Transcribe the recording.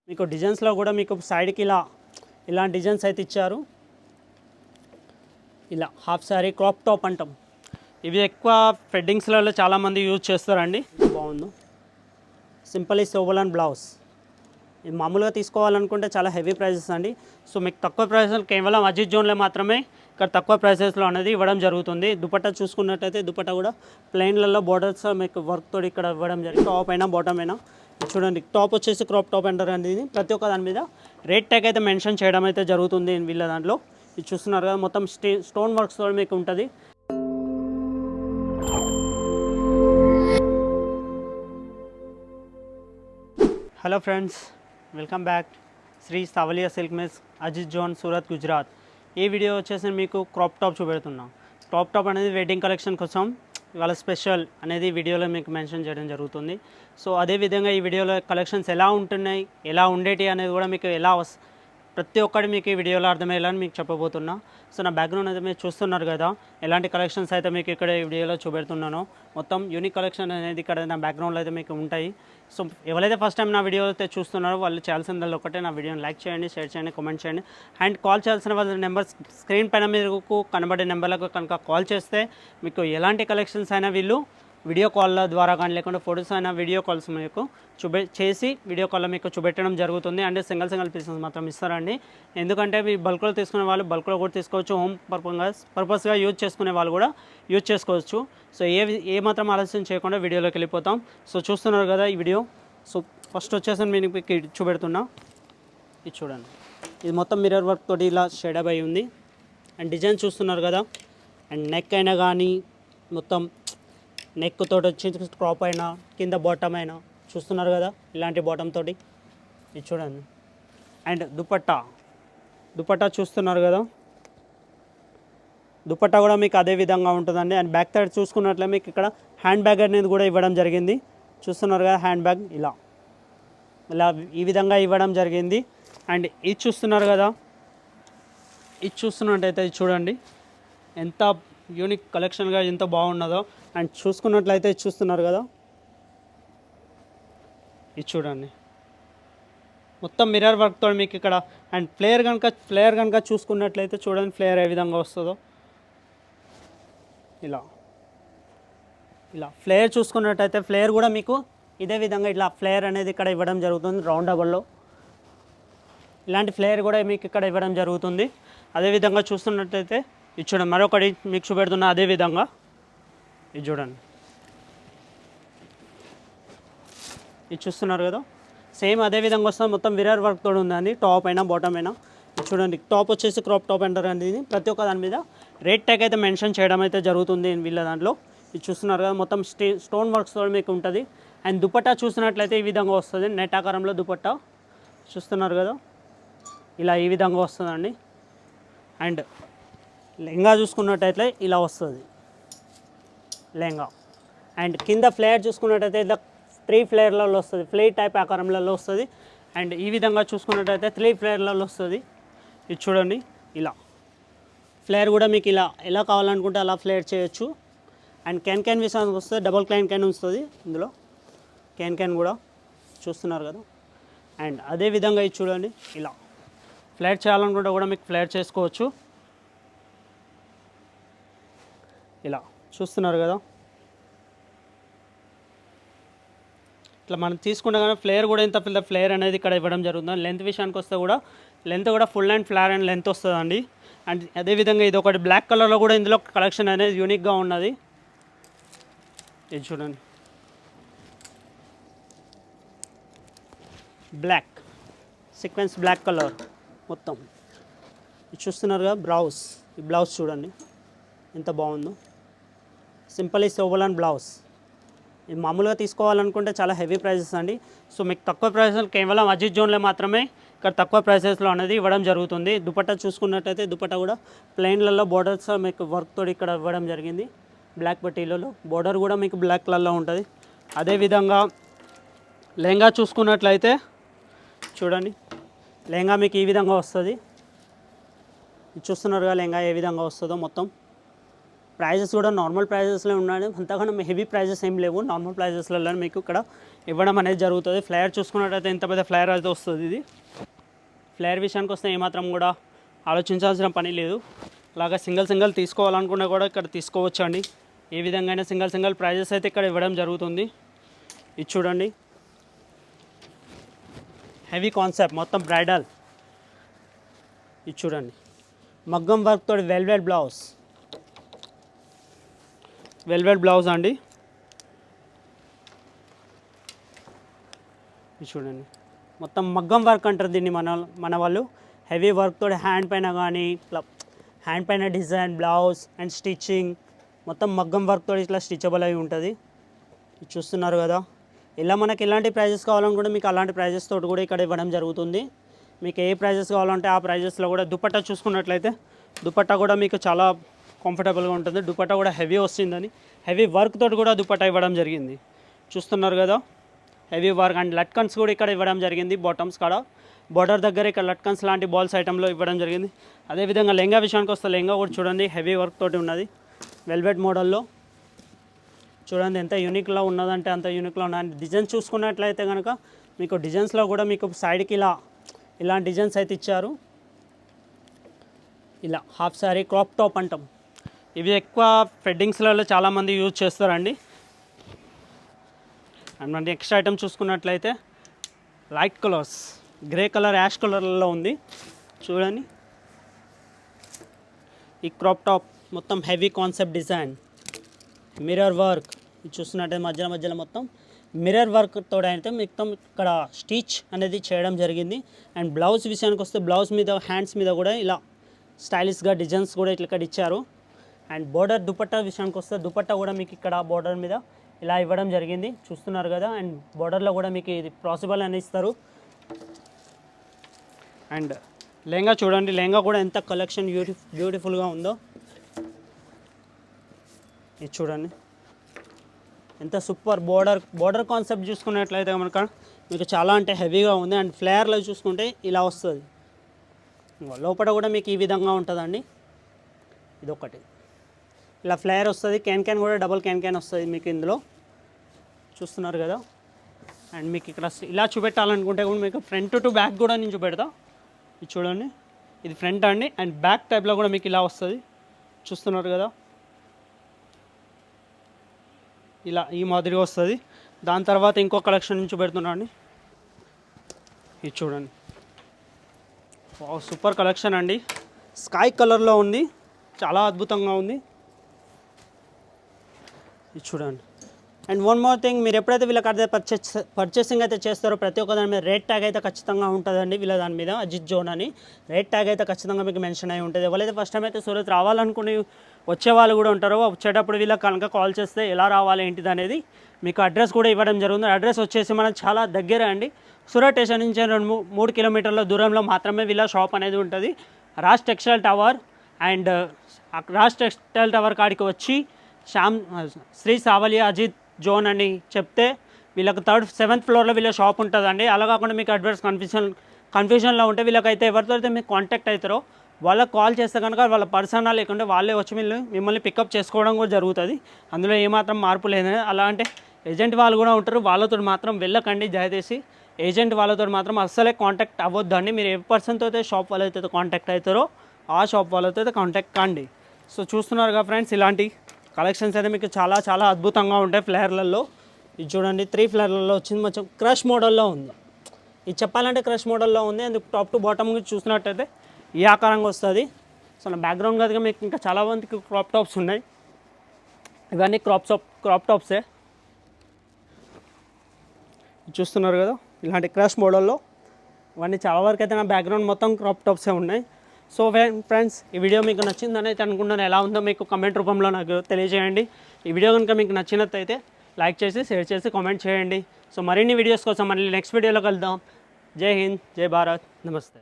మీకు డిజైన్స్లో కూడా మీకు సైడ్కి ఇలాంటి డిజైన్స్ అయితే ఇచ్చారు. ఇలా హాఫ్ శారీ క్రాప్ టాప్ అంటాం. ఇవి ఎక్కువ వెడ్డింగ్స్లలో చాలామంది యూజ్ చేస్తారండి. బాగుంది. సింపుల్ ఈ సోబల్ అండ్ బ్లౌజ్. ఇది మామూలుగా తీసుకోవాలనుకుంటే చాలా హెవీ ప్రైసెస్ అండి. సో మీకు తక్కువ ప్రైసెస్ కేవలం అజిత్ జోన్లో మాత్రమే ఇక్కడ తక్కువ ప్రైసెస్లో అనేది ఇవ్వడం జరుగుతుంది. దుపట్టా చూసుకున్నట్టయితే దుపట్టా కూడా ప్లెయిన్లలో బోర్డర్స్ మీకు వర్క్ తోటి ఇక్కడ ఇవ్వడం జరిగింది. టాప్ అయినా బాటమ్ అయినా చూడండి. టాప్ వచ్చేసి క్రాప్ టాప్ అంటారు అండి. ఇది ప్రతి ఒక్క దాని మీద రేట్ ట్యాగ్ అయితే మెన్షన్ చేయడం అయితే జరుగుతుంది వీళ్ళ దాంట్లో. ఇది చూస్తున్నారు కదా, మొత్తం స్టోన్ వర్క్స్ తోటి మీకు ఉంటుంది. Hello friends, welcome back. Shri Savaliya Silk Mills, Ajit zone, Surat, Gujarat. ఈ వీడియో వచ్చేసి మీకు క్రాప్ టాప్ చూపెడుతున్నాం. క్రాప్ టాప్ అనేది వెడ్డింగ్ కలెక్షన్ కోసం ఇవాళ స్పెషల్ అనేది వీడియోలో మీకు మెన్షన్ చేయడం జరుగుతుంది. సో అదేవిధంగా ఈ వీడియోలో కలెక్షన్స్ ఎలా ఉంటున్నాయి, ఎలా ఉండేటి అనేది కూడా మీకు ప్రతి ఒక్కటి మీకు ఈ వీడియోలో అర్థమయ్యేలాని మీకు చెప్పబోతున్నా. సో నా బ్యాక్గ్రౌండ్ అయితే మీరు చూస్తున్నారు కదా, ఎలాంటి కలెక్షన్స్ అయితే మీకు ఇక్కడ ఈ వీడియోలో చూపెడుతున్నానో మొత్తం యూనిక్ కలెక్షన్ అనేది ఇక్కడ నా బ్యాక్గ్రౌండ్లో అయితే మీకు ఉంటాయి. సో ఎవరైతే ఫస్ట్ టైం నా వీడియో అయితే చూస్తున్నారో వాళ్ళు చేయాల్సిందల్లా ఒకటే, నా వీడియోని లైక్ చేయండి, షేర్ చేయండి, కామెంట్ చేయండి. అండ్ కాల్ చేయాల్సిన వాళ్ళ నెంబర్ స్క్రీన్ పైన మీకు కనబడే నెంబర్లకు కనుక కాల్ చేస్తే మీకు ఎలాంటి కలెక్షన్స్ అయినా వీళ్ళు వీడియో కాల్ ద్వారా కానీ లేకుంటే ఫొటోస్ అయినా వీడియో కాల్స్ మీకు చేసి వీడియో కాల్లో మీకు చూపెట్టడం జరుగుతుంది. అంటే సింగిల్ పీసెస్ మాత్రం ఇస్తారండి. ఎందుకంటే మీ బల్క్లో తీసుకునే వాళ్ళు బల్క్లో కూడా తీసుకోవచ్చు, హోమ్ పర్పస్గా యూజ్ చేసుకునే వాళ్ళు కూడా యూజ్ చేసుకోవచ్చు. సో ఏ మాత్రం ఆలస్యం చేయకుండా వీడియోలోకి వెళ్ళిపోతాం. సో చూస్తున్నారు కదా ఈ వీడియో. సో ఫస్ట్ వచ్చేసి నేను మీకు చూపెడుతున్నా. ఇది చూడండి, ఇది మొత్తం మిర్రర్ వర్క్ తోటి ఇలా షేడప్ అయి ఉంది. అండ్ డిజైన్ చూస్తున్నారు కదా. అండ్ నెక్ అయినా కానీ మొత్తం నెక్ తోటి వచ్చి క్రాప్ అయినా కింద బాటమ్ అయినా చూస్తున్నారు కదా, ఇలాంటి బాటమ్ తోటి ఇది చూడండి. అండ్ దుపట్టా చూస్తున్నారు కదా, దుపట్టా కూడా మీకు అదే విధంగా ఉంటుందండి. అండ్ బ్యాక్ సైడ్ చూసుకున్నట్లే మీకు ఇక్కడ హ్యాండ్ బ్యాగ్ అనేది కూడా ఇవ్వడం జరిగింది. చూస్తున్నారు కదా, హ్యాండ్ బ్యాగ్ ఇలా ఈ విధంగా ఇవ్వడం జరిగింది. అండ్ ఇది చూస్తున్నారు కదా, ఇది చూస్తున్నట్టయితే ఇది చూడండి ఎంత యూనిక్ కలెక్షన్గా ఎంత బాగున్నదో. అండ్ చూసుకున్నట్లయితే చూస్తున్నారు కదా, ఇది చూడండి మొత్తం మిర్రర్ వర్క్తో మీకు ఇక్కడ. అండ్ ఫ్లేయర్ కనుక చూసుకున్నట్లయితే చూడండి ఫ్లేయర్ ఏ విధంగా వస్తుందో. ఇలా ఫ్లేయర్ చూసుకున్నట్టయితే ఫ్లేయర్ కూడా మీకు ఇదే విధంగా ఇట్లా ఫ్లేయర్ అనేది ఇక్కడ ఇవ్వడం జరుగుతుంది. రౌండ్ డబల్లో ఇలాంటి ఫ్లేయర్ కూడా మీకు ఇక్కడ ఇవ్వడం జరుగుతుంది. అదేవిధంగా చూస్తున్నట్టయితే ఇది చూడండి, మరొకటి మీకు చూపెడుతున్నా. అదేవిధంగా ఇది చూడండి, ఇది చూస్తున్నారు కదా, సేమ్ అదే విధంగా వస్తుంది. మొత్తం మిర్రర్ వర్క్ తోడు ఉందండి, టాప్ అయినా బాటమ్ అయినా. చూడండి టాప్ వచ్చేసి క్రాప్ టాప్ అంటారు అండి. ఇది ప్రతి ఒక్క దాని మీద రేట్ ట్యాగ్ అయితే మెన్షన్ చేయడం అయితే జరుగుతుంది వీళ్ళ దాంట్లో. ఇది చూస్తున్నారు కదా, మొత్తం స్టోన్ వర్క్స్ తోడు మీకు ఉంటుంది. అండ్ దుపట్టా చూసినట్లయితే ఈ విధంగా వస్తుంది, నెట్ ఆకారంలో దుపట్టా చూస్తున్నారు కదా, ఇలా ఈ విధంగా వస్తుందండి. అండ్ లెహంగా చూసుకున్నట్టయితే ఇలా వస్తుంది లెహంగా. అండ్ కింద ఫ్లేయర్ చూసుకున్నట్టయితే ఇలా 3 ఫ్లేయర్లలో వస్తుంది, ఫ్లేర్ టైప్ ఆకారంలో వస్తుంది. అండ్ ఈ విధంగా చూసుకున్నట్టయితే 3 ఫ్లేయర్లలో వస్తుంది. ఇది చూడండి, ఇలా ఫ్లేయర్ కూడా మీకు ఎలా కావాలనుకుంటే అలా ఫ్లేయర్ చేయొచ్చు. అండ్ క్యాన్ విషయానికి వస్తుంది, డబుల్ క్యాన్ వస్తుంది ఇందులో. క్యాన్ కూడా చూస్తున్నారు కదా. అండ్ అదే విధంగా ఇది చూడండి, ఇలా ఫ్లేర్ చేయాలనుకుంటే కూడా మీకు ఫ్లేర్ చేసుకోవచ్చు. ఇలా చూస్తున్నారు కదా, ఇట్లా మనం తీసుకుంటే కానీ ఫ్లేయర్ కూడా ఇంత పెద్ద ఫ్లేయర్ అనేది ఇక్కడ ఇవ్వడం జరుగుతుంది. లెంత్ విషయానికి వస్తే కూడా లెంత్ కూడా full and flower and length వస్తుందండి. అండ్ అదేవిధంగా ఇది ఒకటి బ్లాక్ కలర్లో కూడా ఇందులో కలెక్షన్ అనేది యూనిక్గా ఉన్నది. ఇది చూడండి, బ్లాక్ సీక్వెన్స్ బ్లాక్ కలర్ మొత్తం. ఇది చూస్తున్నారుగా బ్లౌజ్, ఈ బ్లౌజ్ చూడండి ఎంత బాగుందో. సింపుల్ ఈ సోబల్ అండ్ బ్లౌజ్. ఇది మామూలుగా తీసుకోవాలనుకుంటే చాలా హెవీ ప్రైసెస్ అండి. సో మీకు తక్కువ ప్రైసెస్ కేవలం అజిత్ జోన్లో మాత్రమే ఇక్కడ తక్కువ ప్రైసెస్లో అనేది ఇవ్వడం జరుగుతుంది. దుపట్టా చూసుకున్నట్టయితే దుపట్టా కూడా ప్లెయిన్లలో బోర్డర్స్ మీకు వర్క్ తోటి ఇక్కడ ఇవ్వడం జరిగింది. బ్లాక్ పట్టీలలో బోర్డర్ కూడా మీకు బ్లాక్ కలర్లో ఉంటుంది. అదేవిధంగా లెహంగా చూసుకున్నట్లయితే చూడండి, లెహంగా మీకు ఈ విధంగా వస్తుంది. చూస్తున్నారుగా లెహంగా ఏ విధంగా వస్తుందో మొత్తం ప్రైజెస్ కూడా నార్మల్ ప్రైజెస్లో ఉన్నాయి, అంతగానో హెవీ ప్రైజెస్ ఏం లేవు, నార్మల్ ప్రైజెస్లలో మీకు ఇక్కడ ఇవ్వడం అనేది జరుగుతుంది. ఫ్లేయర్ చూసుకున్నట్టయితే ఎంత పెద్ద ఫ్లేయర్ అయితే వస్తుంది. ఇది ఫ్లేయర్ విషయానికి వస్తే ఏమాత్రం కూడా ఆలోచించాల్సిన పని లేదు. అలాగా సింగిల్ తీసుకోవాలనుకున్నా కూడా ఇక్కడ తీసుకోవచ్చు అండి. ఏ విధంగా అయినా సింగిల్ ప్రైజెస్ అయితే ఇక్కడ ఇవ్వడం జరుగుతుంది. ఇది చూడండి, హెవీ కాన్సెప్ట్ మొత్తం బ్రైడల్. ఇది చూడండి, మగ్గం వర్క్ తోటి వెల్వెట్ బ్లౌజ్ అండి. ఇది చూడండి, మొత్తం మగ్గం వర్క్ అంటారు దీన్ని మన వాళ్ళు. హెవీ వర్క్ తోటి హ్యాండ్ పైన కానీ ఇట్లా హ్యాండ్ పైన డిజైన్, బ్లౌజ్ అండ్ స్టిచ్చింగ్ మొత్తం మగ్గం వర్క్ తోటి ఇట్లా స్టిచబుల్ అయి ఉంటుంది. ఇది చూస్తున్నారు కదా. ఇలా మనకి ఎలాంటి ప్రైజెస్ కావాలనుకుంటే మీకు అలాంటి ప్రైజెస్ తోటి కూడా ఇక్కడ ఇవ్వడం జరుగుతుంది. మీకు ఏ ప్రైజెస్ కావాలంటే ఆ ప్రైజెస్లో కూడా. దుపట్టా చూసుకున్నట్లయితే దుపట్టా కూడా మీకు చాలా కంఫర్టబుల్గా ఉంటుంది. దుపట్టా కూడా హెవీ వస్తుందని హెవీ వర్క్ తోటి కూడా దుపట్టా ఇవ్వడం జరిగింది. చూస్తున్నారు కదా, హెవీ వర్క్ అండ్ లట్కన్స్ కూడా ఇక్కడ ఇవ్వడం జరిగింది. బాటమ్స్ కాడ బార్డర్ దగ్గర ఇక్కడ లట్కన్స్ లాంటి బాల్స్ ఐటెంలో ఇవ్వడం జరిగింది. అదేవిధంగా లెంగా విషయానికి వస్తే లెంగా కూడా చూడండి, హెవీ వర్క్ తోటి ఉన్నది, వెల్వెట్ మోడల్లో. చూడండి ఎంత యూనిక్లో ఉన్నదంటే అంత యూనిక్లో ఉన్నది. డిజైన్స్ చూసుకున్నట్లయితే కనుక మీకు డిజైన్స్లో కూడా మీకు సైడ్కి ఇలాంటి డిజైన్స్ అయితే ఇచ్చారు. ఇలా హాఫ్ సారీ క్రాప్ టాప్ అంటాం. ఇవి ఎక్కువ వెడ్డింగ్స్లలో చాలామంది యూజ్ చేస్తారండి. అండ్ మన నెక్స్ట్ ఐటమ్ చూసుకున్నట్లయితే light colours, grey colour, ash కలర్లో ఉంది. చూడండి, ఈ క్రాప్ టాప్ మొత్తం heavy concept design, mirror work. ఇది చూస్తున్నట్టే మధ్యలో మొత్తం మిర్రర్ వర్క్ తోడు అయితే మొత్తం ఇక్కడ స్టిచ్ అనేది చేయడం జరిగింది. అండ్ బ్లౌజ్ విషయానికి వస్తే బ్లౌజ్ మీద హ్యాండ్స్ మీద కూడా ఇలా స్టైలిష్గా డిజైన్స్ కూడా ఇట్లా ఇక్కడ ఇచ్చారు. అండ్ బోర్డర్ దుపట్టా విషయానికి వస్తే దుపట్టా కూడా మీకు ఇక్కడ బోర్డర్ మీద ఇలా ఇవ్వడం జరిగింది. చూస్తున్నారు కదా. అండ్ బోర్డర్లో కూడా మీకు ఇది పాసిబుల్ అని ఇస్తారు. అండ్ లెహంగా చూడండి, లెహంగా కూడా ఎంత కలెక్షన్ బ్యూటిఫుల్గా ఉందో. ఇది చూడండి ఎంత సూపర్ బోర్డర్ కాన్సెప్ట్ చూసుకున్నట్లయితే మనకు మీకు చాలా అంటే హెవీగా ఉంది. అండ్ ఫ్లేయర్లో చూసుకుంటే ఇలా వస్తుంది. లోపల కూడా మీకు ఈ విధంగా ఉంటుందండి. ఇదొకటి ఇలా ఫ్లేయర్ వస్తుంది. క్యాన్ కూడా డబుల్ క్యాన్ వస్తుంది మీకు ఇందులో. చూస్తున్నారు కదా. అండ్ మీకు ఇక్కడ ఇలా చూపెట్టాలనుకుంటే కూడా మీకు ఫ్రంట్ టు బ్యాక్ కూడా నేను చూపెడతా. ఇది చూడండి, ఇది ఫ్రంట్ అండి. అండ్ బ్యాక్ టైప్లో కూడా మీకు ఇలా వస్తుంది. చూస్తున్నారు కదా, ఇలా ఈ మాదిరిగా వస్తుంది. దాని తర్వాత ఇంకో కలెక్షన్ నుంచి పెడుతున్నాను. ఇది చూడండి, సూపర్ కలెక్షన్ అండి. స్కై కలర్లో ఉంది, చాలా అద్భుతంగా ఉంది. ఇది చూడండి. అండ్ వన్ మోర్ థింగ్, మీరు ఎప్పుడైతే వీళ్ళకి అదే పర్చేసింగ్ అయితే చేస్తారో ప్రతి ఒక్క దాని మీద రేట్ ట్యాగ్ అయితే ఖచ్చితంగా ఉంటుందండి. వీళ్ళ దాని మీద అజిత్ జోన్ అని రేట్ ట్యాగ్ అయితే ఖచ్చితంగా మీకు మెన్షన్ అయి ఉంటుంది. ఎవరైతే ఫస్ట్ టైం అయితే సూరత్ రావాలనుకుని వచ్చే వాళ్ళు కూడా ఉంటారో వచ్చేటప్పుడు వీళ్ళకి కనుక కాల్ చేస్తే ఎలా రావాలి ఏంటిది అనేది మీకు అడ్రస్ కూడా ఇవ్వడం జరుగుతుంది. అడ్రస్ వచ్చేసి మనకు చాలా దగ్గర అండి. సూరత్ స్టేషన్ నుంచి 3 కిలోమీటర్ల దూరంలో మాత్రమే వీళ్ళ షాప్ అనేది ఉంటుంది. Raj textile tower. And Raj textile tower కాడికి వచ్చి శ్రీ సావలి అజిత్ జోన్ అని చెప్తే వీళ్ళకి 7th ఫ్లోర్లో వీళ్ళ షాప్ ఉంటుందండి. అలా కాకుండా మీకు అడ్రస్ కన్ఫ్యూజన్లో ఉంటే వీళ్ళకైతే ఎవరితో అయితే మీకు కాంటాక్ట్ అవుతారో వాళ్ళకి కాల్ చేస్తే కనుక వాళ్ళ పర్సనల్ లేకుంటే వాళ్ళే వచ్చి మిమ్మల్ని పికప్ చేసుకోవడం కూడా జరుగుతుంది. అందులో ఏమాత్రం మార్పు లేదని. అలా అంటే ఏజెంట్ వాళ్ళు కూడా ఉంటారు, వాళ్ళతో మాత్రం వెళ్ళకండి దయచేసి. ఏజెంట్ వాళ్ళతో మాత్రం అస్సలే కాంటాక్ట్ అవ్వద్దండి. మీరు ఏ పర్సన్తో అయితే షాప్ వాళ్ళైతే కాంటాక్ట్ అవుతారో ఆ షాప్ వాళ్ళతో అయితే కాంటాక్ట్ కండి. సో చూస్తున్నారుగా ఫ్రెండ్స్, ఇలాంటి కలెక్షన్స్ అయితే మీకు చాలా చాలా అద్భుతంగా ఉంటాయి ఫ్లేయర్లలో. ఇది చూడండి, 3 ఫ్లేయర్లలో వచ్చింది. కొంచెం క్రష్ మోడల్లో ఉంది. ఇది చెప్పాలంటే క్రష్ మోడల్లో ఉంది. అందుకు టాప్ టు బాటమ్ చూసినట్టయితే ఈ ఆకారంగా వస్తుంది. సో నా బ్యాక్గ్రౌండ్ కదా మీకు ఇంకా చాలా మందికి క్రాప్ టాప్స్ ఉన్నాయి. ఇవన్నీ క్రాప్ టాప్సే చూస్తున్నారు కదా. ఇలాంటి క్రష్ మోడల్లో ఇవన్నీ చాలా వరకు అయితే నా బ్యాక్గ్రౌండ్ మొత్తం క్రాప్ టాప్సే ఉన్నాయి. సో ఫ్రెండ్స్, ఈ వీడియో మీకు నచ్చిందని అయితే అనుకుంటున్నాను. ఎలా ఉందో మీకు కమెంట్ రూపంలో నాకు తెలియజేయండి. ఈ వీడియో కనుక మీకు నచ్చినట్టయితే లైక్ చేసి షేర్ చేసి కామెంట్ చేయండి. సో మరిన్ని వీడియోస్ కోసం మళ్ళీ నెక్స్ట్ వీడియోలో కలుద్దాం. జై హింద్, జై భారత్, నమస్తే.